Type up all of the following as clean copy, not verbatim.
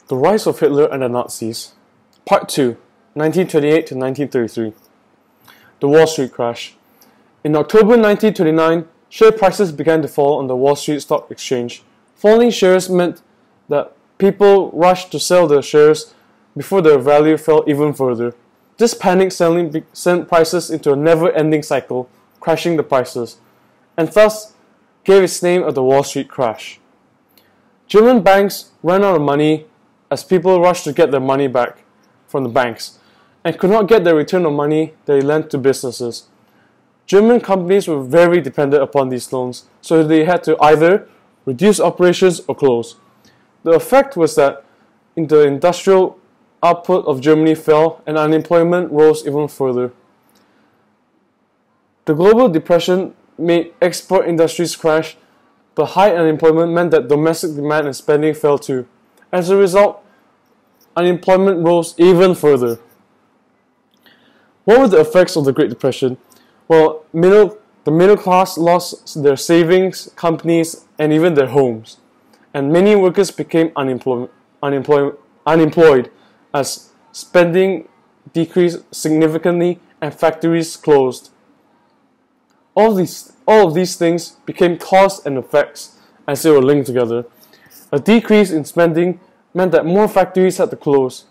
The Rise of Hitler and the Nazis. Part 2, 1928 to 1933. The Wall Street Crash. In October 1929, share prices began to fall on the Wall Street Stock Exchange. Falling shares meant that people rushed to sell their shares before their value fell even further. This panic selling sent prices into a never-ending cycle, crashing the prices, and thus gave its name of the Wall Street Crash. German banks ran out of money as people rushed to get their money back from the banks and could not get their return on money they lent to businesses. German companies were very dependent upon these loans, so they had to either reduce operations or close. The effect was that the industrial output of Germany fell and unemployment rose even further. The global depression made export industries crash, but high unemployment meant that domestic demand and spending fell too. As a result, unemployment rose even further. What were the effects of the Great Depression? Well, the middle class lost their savings, companies, and even their homes, and many workers became unemployed as spending decreased significantly and factories closed. All of these things became cause and effects as they were linked together. A decrease in spending meant that more factories had to close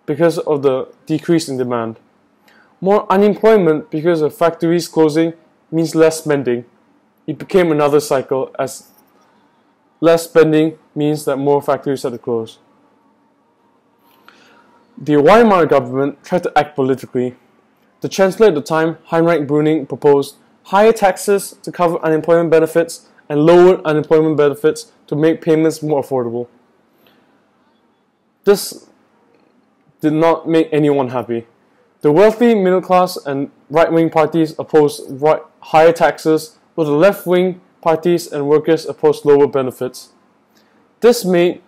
because of the decrease in demand. More unemployment because of factories closing means less spending. It became another cycle as less spending means that more factories had to close. The Weimar government tried to act politically. The chancellor at the time, Heinrich Brüning, proposed higher taxes to cover unemployment benefits and lower unemployment benefits to make payments more affordable. This did not make anyone happy. The wealthy, middle class, and right-wing parties opposed higher taxes, while the left-wing parties and workers opposed lower benefits. This made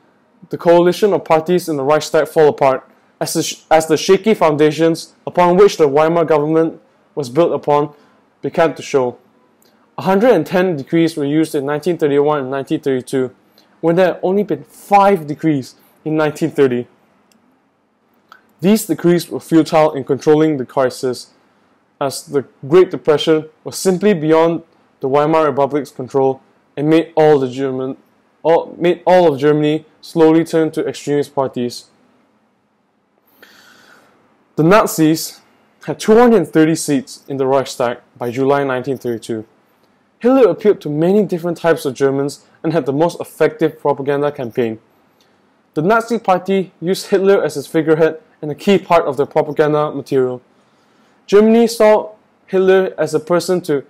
the coalition of parties in the Reichstag fall apart, as the shaky foundations upon which the Weimar government was built upon began to show. 110 decrees were used in 1931 and 1932, when there had only been 5 decrees in 1930. These decrees were futile in controlling the crisis, as the Great Depression was simply beyond the Weimar Republic's control and made all of Germany slowly turn to extremist parties. The Nazis had 230 seats in the Reichstag by July 1932. Hitler appealed to many different types of Germans and had the most effective propaganda campaign. The Nazi Party used Hitler as its figurehead and a key part of their propaganda material. Germany saw Hitler as a person to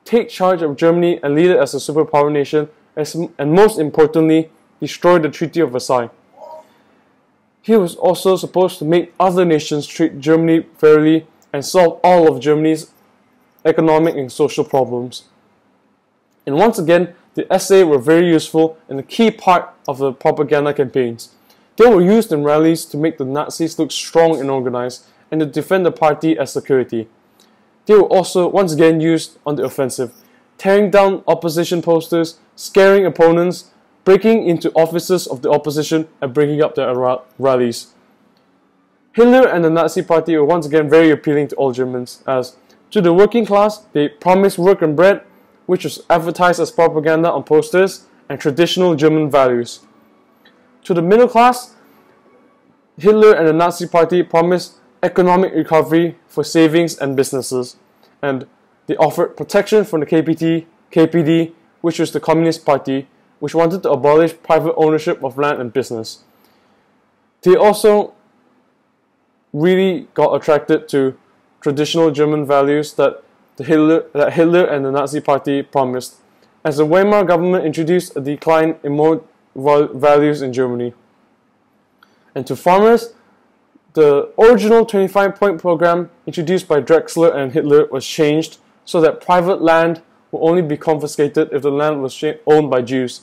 take charge of Germany and lead it as a superpower nation, and most importantly, destroy the Treaty of Versailles. He was also supposed to make other nations treat Germany fairly and solve all of Germany's economic and social problems. And once again, the SA were very useful and a key part of the propaganda campaigns. They were used in rallies to make the Nazis look strong and organized, and to defend the party as security. They were also once again used on the offensive, tearing down opposition posters, scaring opponents, breaking into offices of the opposition, and breaking up their rallies. Hitler and the Nazi Party were once again very appealing to all Germans, as to the working class, they promised work and bread, which was advertised as propaganda on posters, and traditional German values. To the middle class, Hitler and the Nazi Party promised economic recovery for savings and businesses, and they offered protection from the KPD, which was the Communist Party, which wanted to abolish private ownership of land and business. They also really got attracted to traditional German values that Hitler and the Nazi Party promised, as the Weimar government introduced a decline in more values in Germany. And to farmers, the original 25-point program introduced by Drexler and Hitler was changed so that private land will only be confiscated if the land was owned by Jews.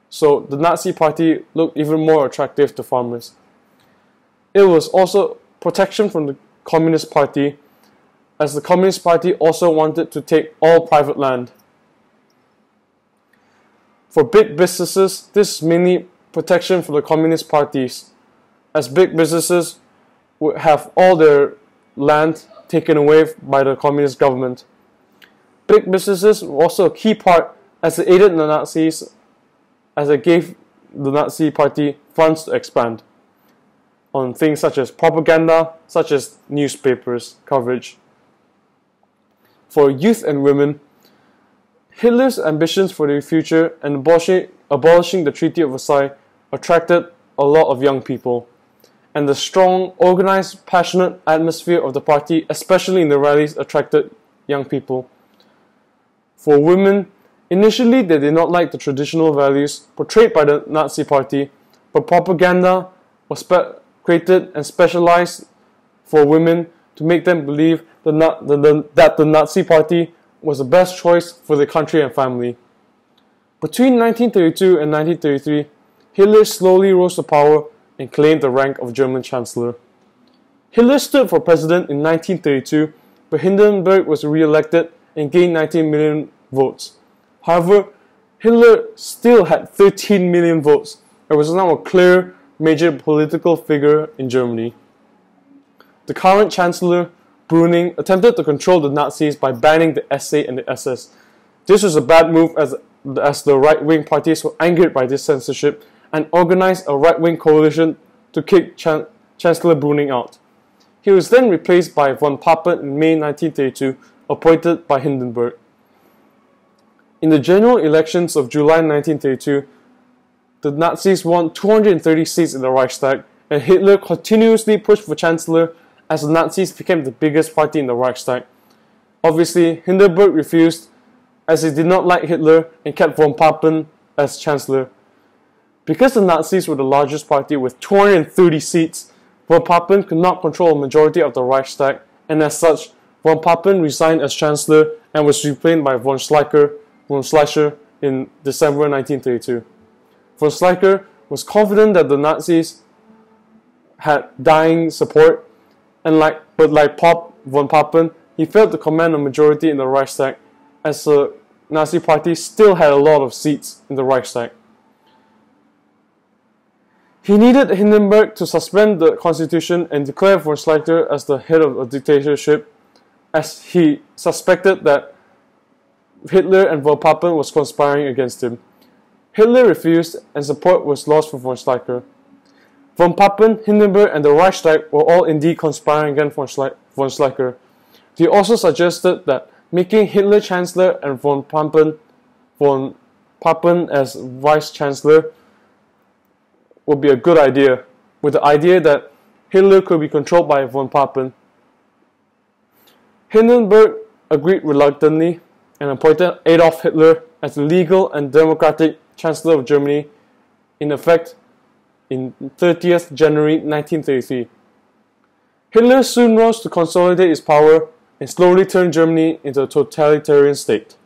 So the Nazi Party looked even more attractive to farmers. It was also protection from the Communist Party, as the Communist Party also wanted to take all private land. For big businesses, this is mainly protection from the communist parties, as big businesses would have all their land taken away by the communist government. Big businesses were also a key part as it aided the Nazis, as it gave the Nazi Party funds to expand on things such as propaganda, such as newspapers coverage. For youth and women, Hitler's ambitions for the future and abolishing the Treaty of Versailles attracted a lot of young people, and the strong, organized, passionate atmosphere of the party, especially in the rallies, attracted young people. For women, initially they did not like the traditional values portrayed by the Nazi Party, but propaganda was created and specialized for women to make them believe that the Nazi Party was the best choice for the country and family. Between 1932 and 1933, Hitler slowly rose to power and claimed the rank of German Chancellor. Hitler stood for president in 1932, but Hindenburg was re-elected and gained 19 million votes. However, Hitler still had 13 million votes and was now a clear, major political figure in Germany. The current Chancellor, Brüning, attempted to control the Nazis by banning the SA and the SS. This was a bad move as the right-wing parties were angered by this censorship and organized a right-wing coalition to kick Chancellor Brüning out. He was then replaced by von Papen in May 1932, appointed by Hindenburg. In the general elections of July 1932, the Nazis won 230 seats in the Reichstag, and Hitler continuously pushed for Chancellor as the Nazis became the biggest party in the Reichstag. Obviously, Hindenburg refused as he did not like Hitler and kept von Papen as Chancellor. Because the Nazis were the largest party with 230 seats, von Papen could not control a majority of the Reichstag, and as such, von Papen resigned as Chancellor and was replaced by von Schleicher in December 1932. Von Schleicher was confident that the Nazis had dying support, but like von Papen, he failed to command a majority in the Reichstag, as the Nazi Party still had a lot of seats in the Reichstag. He needed Hindenburg to suspend the constitution and declare von Schleicher as the head of a dictatorship, as he suspected that Hitler and von Papen was conspiring against him. Hitler refused, and support was lost for von Schleicher. Von Papen, Hindenburg, and the Reichstag were all indeed conspiring against von Schleicher. They also suggested that making Hitler Chancellor and von Papen as Vice Chancellor would be a good idea, with the idea that Hitler could be controlled by von Papen. Hindenburg agreed reluctantly and appointed Adolf Hitler as the legal and democratic Chancellor of Germany, in effect in 30th January 1933. Hitler soon rose to consolidate his power and slowly turned Germany into a totalitarian state.